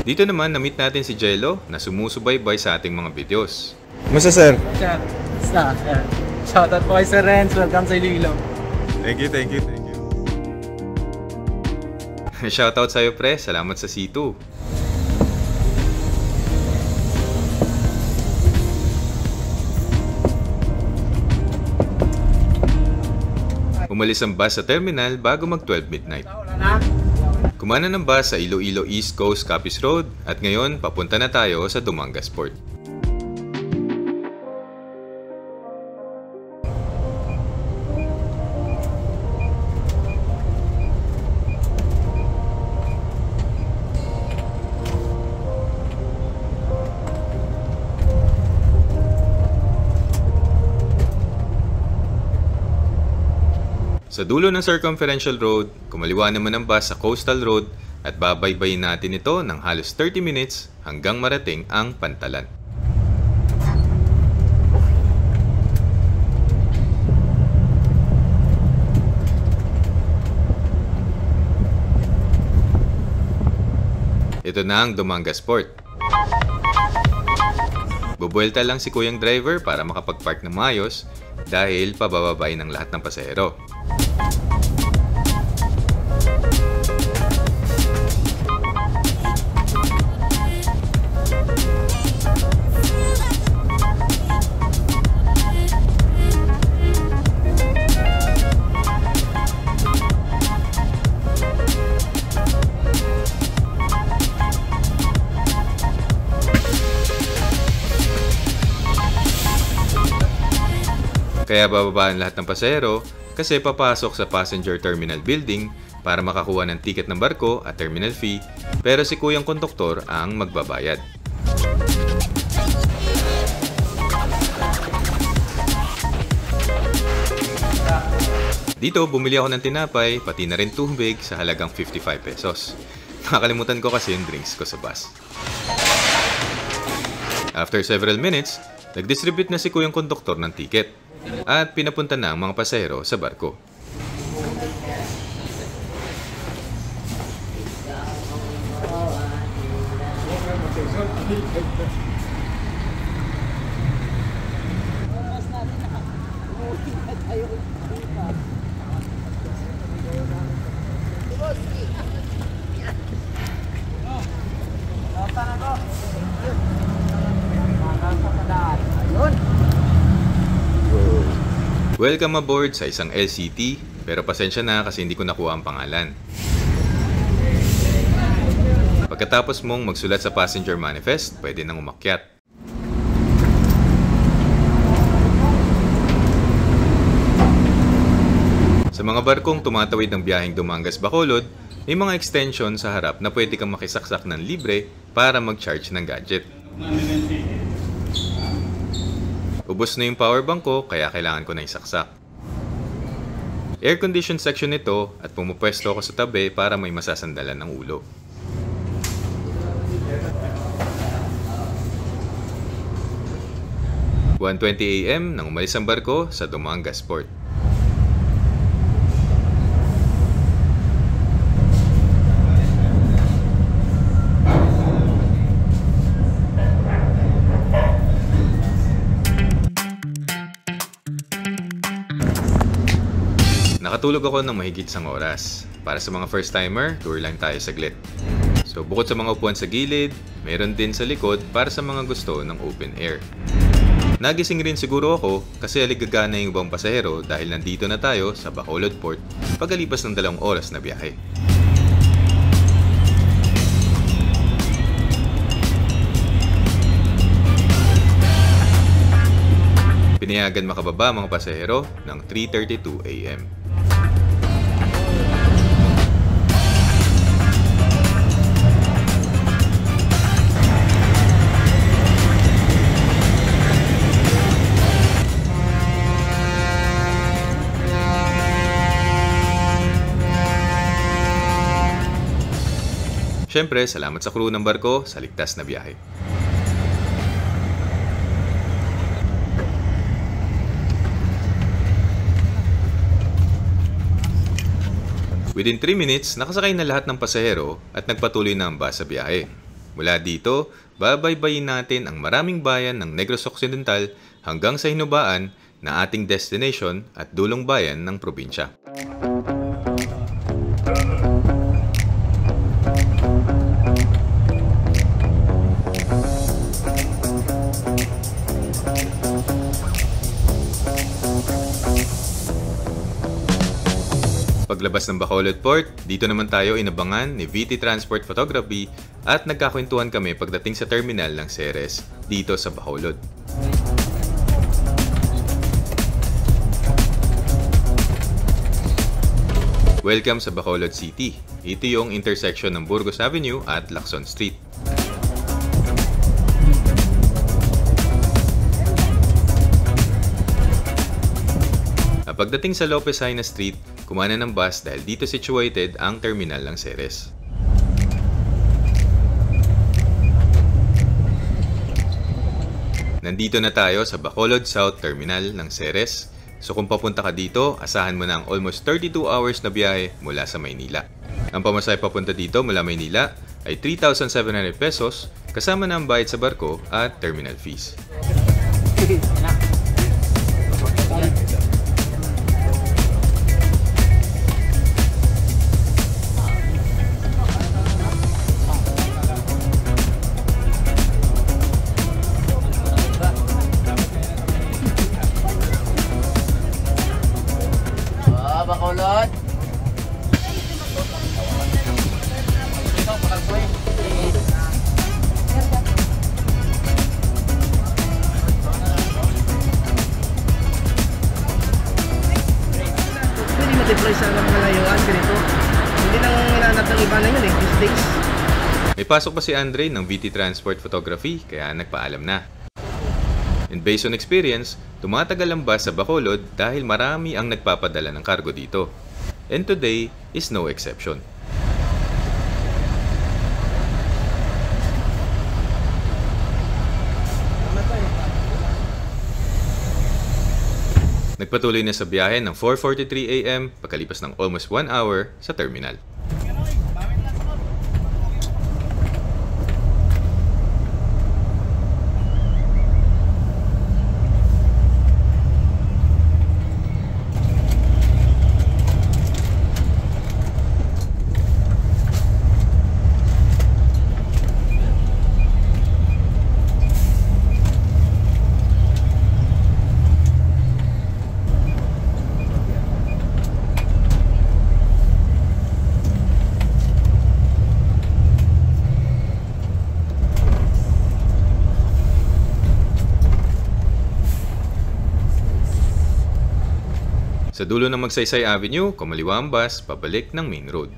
A: Dito naman na-meet natin si Jello na sumusubaybay sa ating mga videos.
D: Musta sir?
C: Sir, basta. Shoutout po kay Sir Renz. Welcome sa Iloilo.
D: Thank you.
A: Shoutout sa'yo pre, salamat sa C2. Umalis ang bus sa terminal bago mag 12 midnight. Kumana ng bus sa Iloilo East Coast Capiz Road at ngayon papunta na tayo sa Dumangas Port. Sa dulo ng Circumferential Road, kumaliwa naman ang bus sa Coastal Road at babaybayin natin ito ng halos 30 minutes hanggang marating ang Pantalan. Ito na ang Dumangas Port. Bubuelta lang si kuyang driver para makapag-park ng maayos dahil pabababain ng lahat ng pasahero. Kaya bababaan lahat ng pasahero kasi papasok sa passenger terminal building para makakuha ng ticket ng barko at terminal fee, pero si kuyang konduktor ang magbabayad. Dito bumili ako ng tinapay pati na rin tubig sa halagang 55 pesos. Nakakalimutan ko kasi yung drinks ko sa bus. After several minutes, nag-distribute na si kuyang konduktor ng ticket at pinapunta na ang mga pasahero sa barko. Welcome aboard sa isang LCT, pero pasensya na kasi hindi ko nakuha ang pangalan. Pagkatapos mong magsulat sa passenger manifest, pwede nang umakyat. Sa mga barkong tumatawid ng biyaheng Dumangas-Bacolod, may mga extension sa harap na pwede kang makisaksak ng libre para mag-charge ng gadget. Ubos na yung power bank ko, kaya kailangan ko na isaksak. Air-conditioned section nito at pumupwesto ako sa tabi para may masasandalan ng ulo. (1:20 AM) nang umalis ang barko sa Dumangas Port. Nakatulog ako ng mahigit 1 oras. Para sa mga first-timer, tour lang tayo saglit. So bukod sa mga upuan sa gilid, meron din sa likod para sa mga gusto ng open air. Nagising rin siguro ako kasi aligagana yung ibang pasahero dahil nandito na tayo sa Bacolod Port pagkalipas ng 2 oras na biyahe. Pinayagan makababa mga pasahero ng 3:32 AM. Siyempre, salamat sa crew ng barko sa ligtas na biyahe. Within 3 minutes, nakasakay na lahat ng pasahero at nagpatuloy na ang bus sa biyahe. Mula dito, babaybayin natin ang maraming bayan ng Negros Occidental hanggang sa hinubaan na ating destination at dulong bayan ng probinsya. Paglabas ng Bacolod Port, dito naman tayo inabangan ni VT Transport Photography at nagkakwentuhan kami pagdating sa terminal ng Ceres dito sa Bacolod. Welcome sa Bacolod City. Ito yung intersection ng Burgos Avenue at Lacson Street. Pagdating sa Lopez Haina Street, kumana ng bus dahil dito situated ang terminal ng Ceres. Nandito na tayo sa Bacolod South Terminal ng Ceres. So kung papunta ka dito, asahan mo na ang almost 32 hours na biyahe mula sa Maynila. Ang pamasahe papunta dito mula Maynila ay 3,700 pesos kasama na ang bayad sa barko at terminal fees.
B: Bacolod.
D: Pwede ma-deploy sa mga layuan ganito. Hindi lang hinanap ng iba na yun these days.
A: May pasok pa si Andre ng VT Transport Photography kaya nagpaalam na. And based on experience, tumatagal ang bus sa Bacolod dahil marami ang nagpapadala ng cargo dito. And today is no exception. Nagpatuloy na sa biyahe ng 4:43 AM pagkalipas ng almost 1 hour sa terminal. Sa dulo ng Magsaysay Avenue, kumaliwa ang bus pabalik ng main road.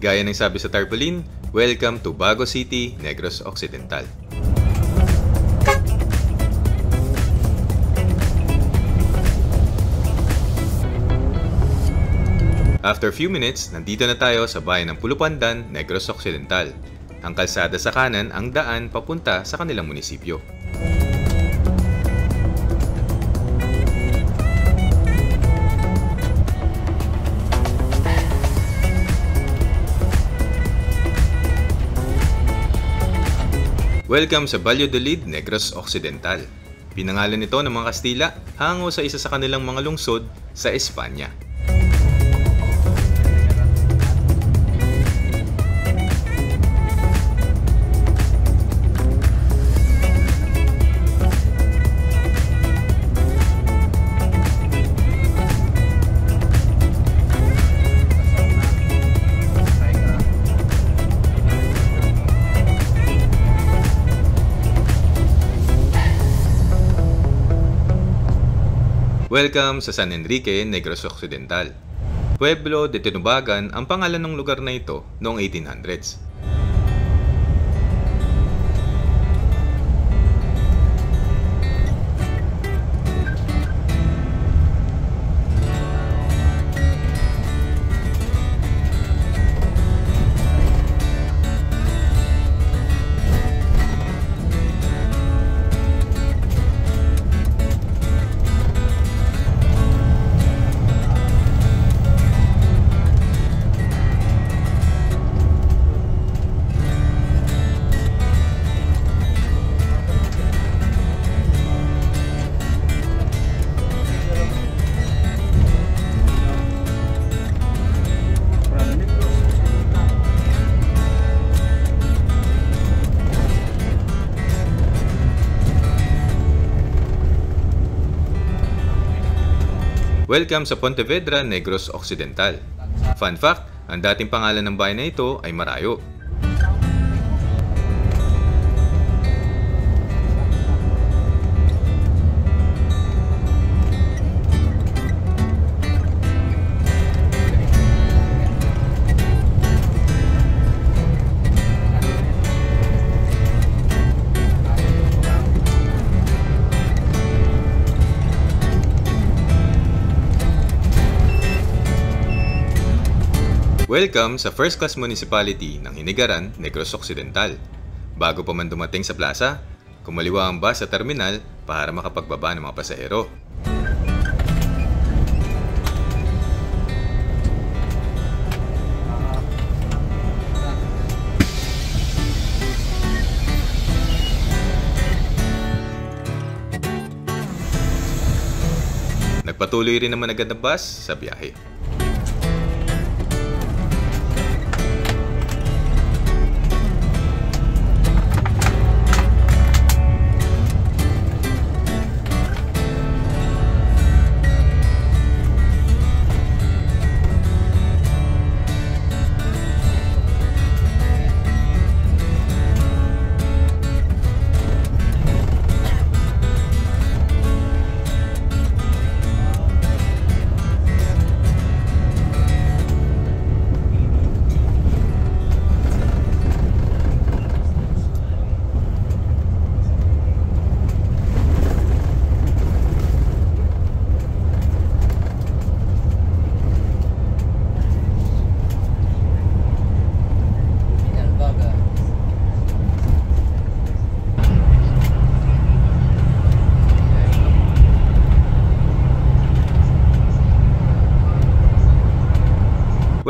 A: Gaya ng sabi sa tarpaulin, welcome to Bago City, Negros Occidental. After few minutes, nandito na tayo sa bayan ng Pulupandan, Negros Occidental. Ang kalsada sa kanan ang daan papunta sa kanilang munisipyo. Welcome sa Valladolid, Negros Occidental. Pinangalan nito ng mga Kastila hango sa isa sa kanilang mga lungsod sa Espanya. Welcome sa San Enrique, Negros Occidental. Pueblo de Tinubagan ang pangalan ng lugar na ito noong 1800s. Welcome sa Pontevedra, Negros Occidental. Fun fact, ang dating pangalan ng bayan na ito ay Marayo. Welcome sa First Class Municipality ng Hinigaran, Negros Occidental. Bago pa man dumating sa plaza, kumaliwa ang bus sa terminal para makapagbaba ng mga pasahero. Nagpatuloy rin naman agad ang bus sa biyahe.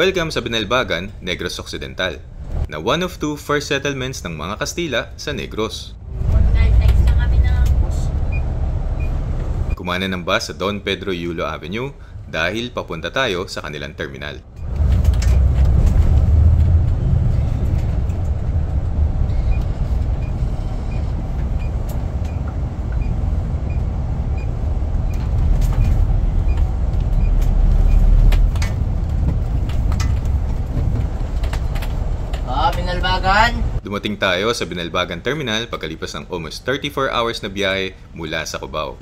A: Welcome sa Binalbagan, Negros Occidental. na one of two first settlements ng mga Kastila sa Negros. Kumana ng bus sa Don Pedro Yulo Avenue dahil papunta tayo sa kanilang terminal.
B: Binalbagan.
A: Dumating tayo sa Binalbagan Terminal pagkalipas ng almost 34 hours na biyahe mula sa Cubao.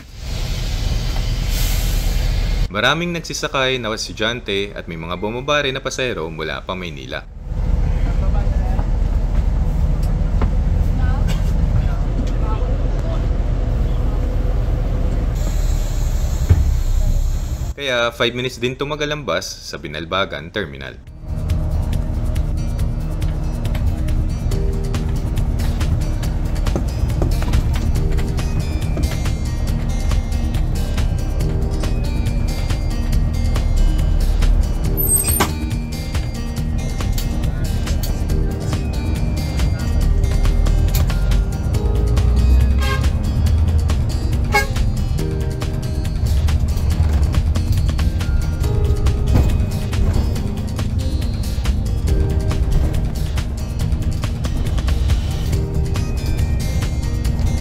A: Maraming nagsisakay na estudyante at may mga bumabari na pasahero mula pa Maynila. Kaya 5 minutes din tumagal ang bus sa Binalbagan Terminal.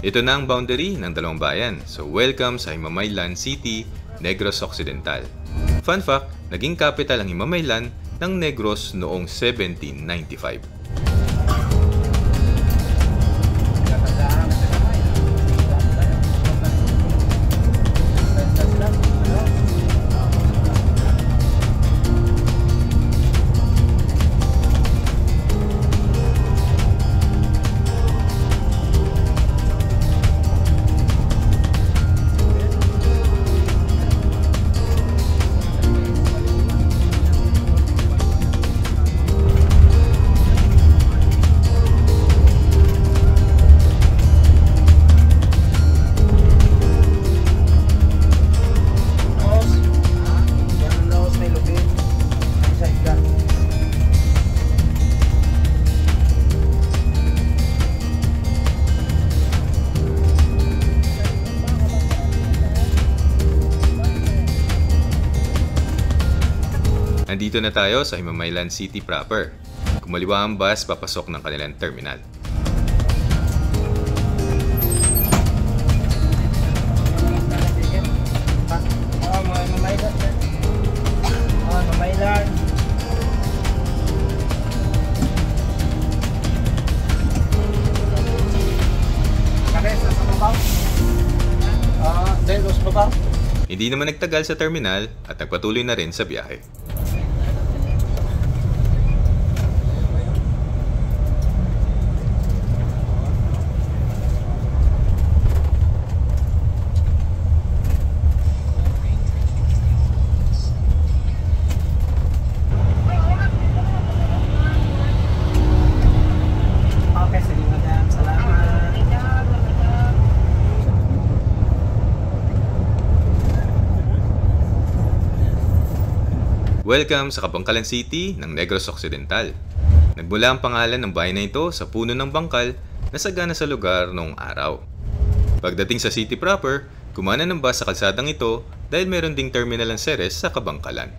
A: Ito na ang boundary ng dalawang bayan, so welcome sa Himamaylan City, Negros Occidental. Fun fact, naging capital ang Himamaylan ng Negros noong 1795. Nandito na tayo sa Himamaylan City proper. Kumaliwa ang bus papasok ng kanilang terminal.
B: Himamaylan. Nakesa sa Babaw. Delos Babaw.
A: Hindi naman nagtagal sa terminal at nagpatuloy na rin sa biyahe. Welcome sa Kabangkalan City ng Negros Occidental. Nagmula ang pangalan ng bayan na ito sa puno ng bangkal na sagana sa lugar noong araw. Pagdating sa city proper, kumana ng bus sa kalsadang ito dahil meron ding terminal ng Ceres sa Kabangkalan.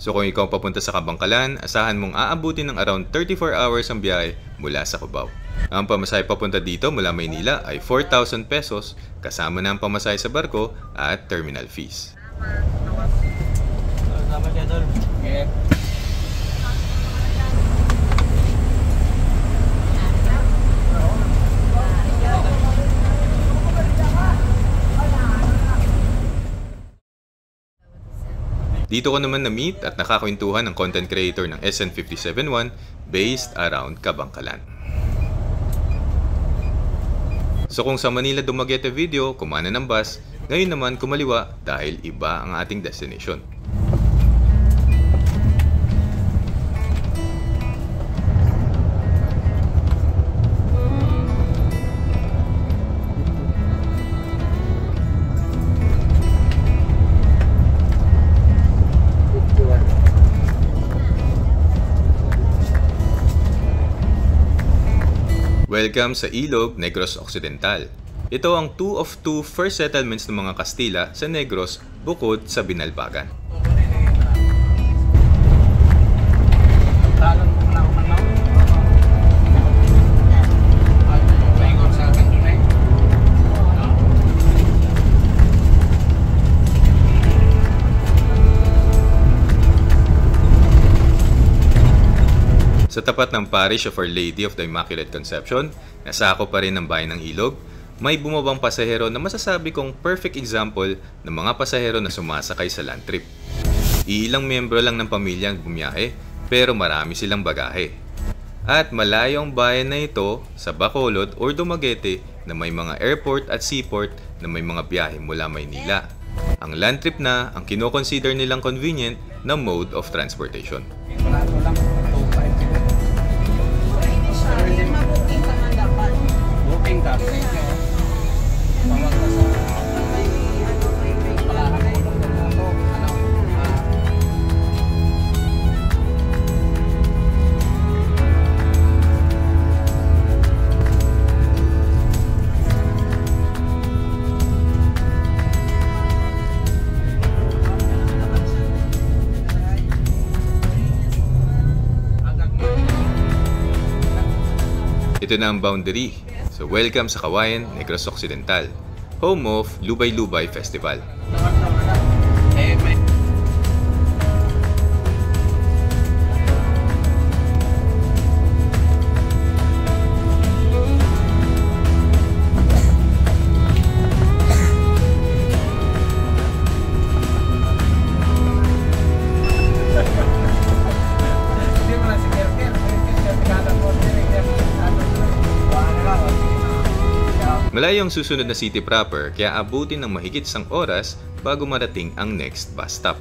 A: So kung ikaw papunta sa Kabangkalan, asahan mong aabutin ng around 34 hours ang biyahe mula sa Cubao. Ang pamasahe papunta dito mula Maynila ay 4,000 pesos kasama na ang pamasahe sa barko at terminal fees.
B: Salamat ya, Dol.
A: Dito ko naman na-meet at nakakwentuhan ng content creator ng SN571 based around Kabangkalan. So kung sa Manila Dumaguete video, kumana ng bus, ngayon naman kumaliwa dahil iba ang ating destination. Welcome sa Ilog, Negros Occidental. Ito ang 2 of 2 first settlements ng mga Kastila sa Negros bukod sa Binalbagan. Sa tapat ng Parish of Our Lady of the Immaculate Conception, nasako pa rin ng bayan ng Ilog, may bumabang pasahero na masasabi kong perfect example ng mga pasahero na sumasakay sa land trip. Iilang miyembro lang ng pamilya ang bumiyahe, pero marami silang bagahe. At malayo ang bayan na ito sa Bacolod or Dumaguete na may mga airport at seaport na may mga biyahe mula Maynila. Ang land trip na ang kinoconsider nilang convenient na mode of transportation.
C: Booking ka. Tawag ka sa palaran mo ng dalato.
A: Ito na ang boundary. So welcome sa Kawayan, Negros Occidental, home of Lubay-Lubay Festival. Malayo ang susunod na city proper kaya abutin ng mahigit 1 oras bago marating ang next bus stop.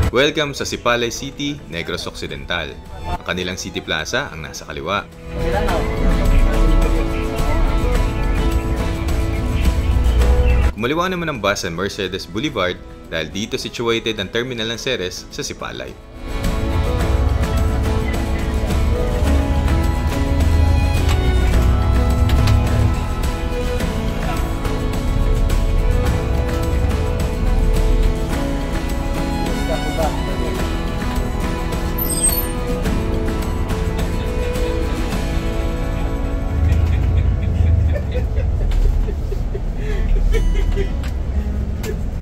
A: Welcome sa Sipalay City, Negros Occidental. Ang kanilang City Plaza ang nasa kaliwa. Kumaliwa naman ang bus sa Mercedes Boulevard dahil dito situated ang terminal ng Ceres sa Sipalay.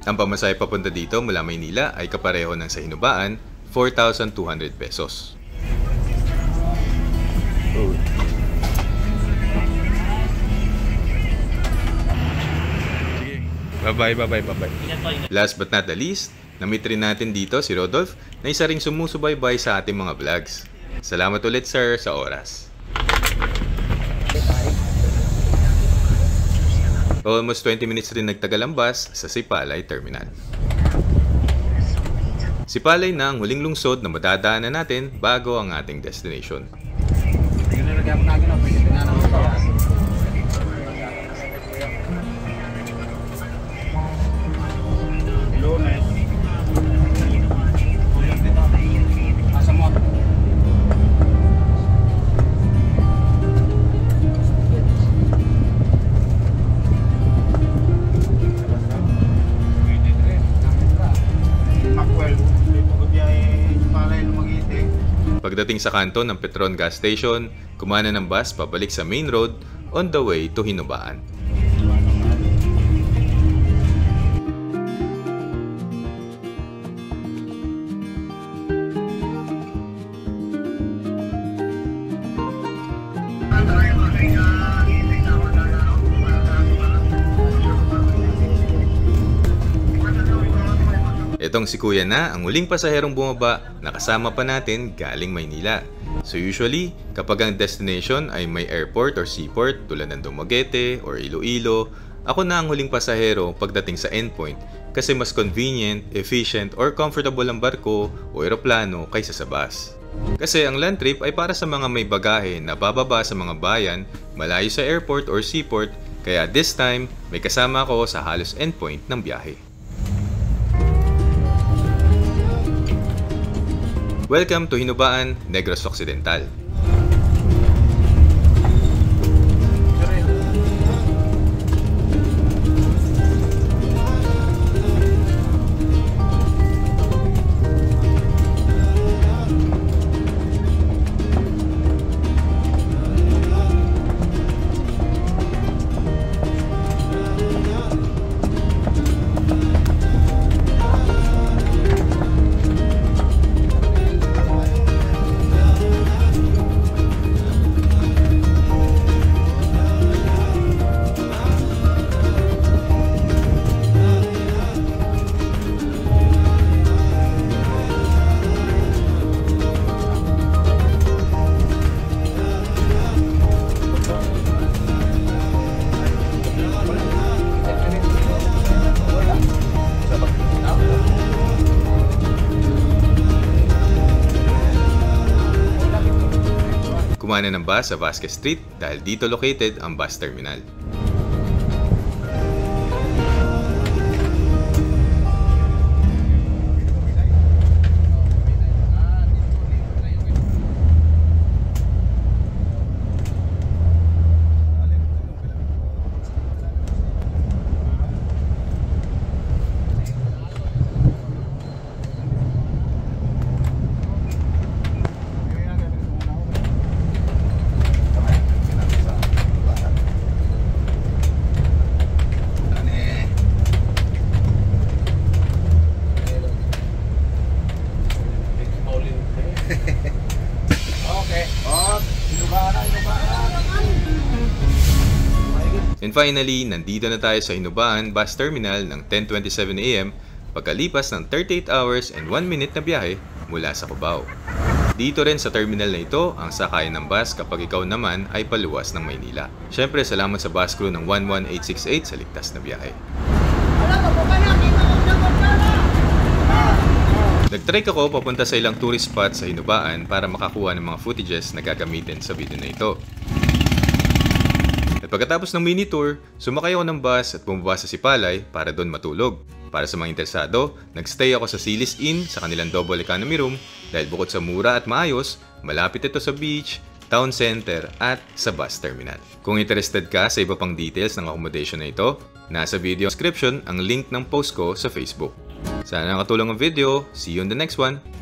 A: Ang pamasahe papunta dito mula Maynila ay kapareho ng sa Hinubaan, 4,200 pesos. Bye-bye. Last but not the least, na-meet rin natin dito si Rodolph na isa ring sumusubaybay sa ating mga vlogs. Salamat ulit sir sa oras. Almost 20 minutes rin nagtagal ang bus sa Sipalay Terminal. Sipalay na ang huling lungsod na madadaanan natin bago ang ating destination. Pagdating sa kanto ng Petron Gas Station, kumana ng bus pabalik sa main road on the way to Hinubaan. Itong si Kuya na ang huling pasaherong bumaba na kasama pa natin galing Maynila. So usually, kapag ang destination ay may airport or seaport tulad ng Dumaguete or Iloilo, ako na ang huling pasahero pagdating sa endpoint kasi mas convenient, efficient or comfortable ang barko o eroplano kaysa sa bus. Kasi ang land trip ay para sa mga may bagahe na bababa sa mga bayan malayo sa airport or seaport, kaya this time may kasama ako sa halos endpoint ng biyahe. Welcome to Hinubaan, Negros Occidental. Kumana ng bus sa Vasquez Street dahil dito located ang bus terminal. And finally, nandito na tayo sa Hinubaan Bus Terminal ng 10:27 AM pagkalipas ng 38 hours and 1 minute na biyahe mula sa Cubao. Dito rin sa terminal na ito ang sakayan ng bus kapag ikaw naman ay paluwas ng Maynila. Siyempre, salamat sa bus crew ng 11868 sa ligtas na biyahe. Nag-trek ako papunta sa ilang tourist spot sa Hinubaan para makakuha ng mga footages na gagamitin sa video na ito. At pagkatapos ng mini tour, sumakay ako ng bus at bumaba sa Sipalay para doon matulog. Para sa mga interesado, nagstay ako sa Silis Inn sa kanilang double economy room dahil bukod sa mura at maayos, malapit ito sa beach, town center at sa bus terminal. Kung interested ka sa iba pang details ng accommodation na ito, nasa video description ang link ng post ko sa Facebook. Sana nakatulong ang video. See you in the next one!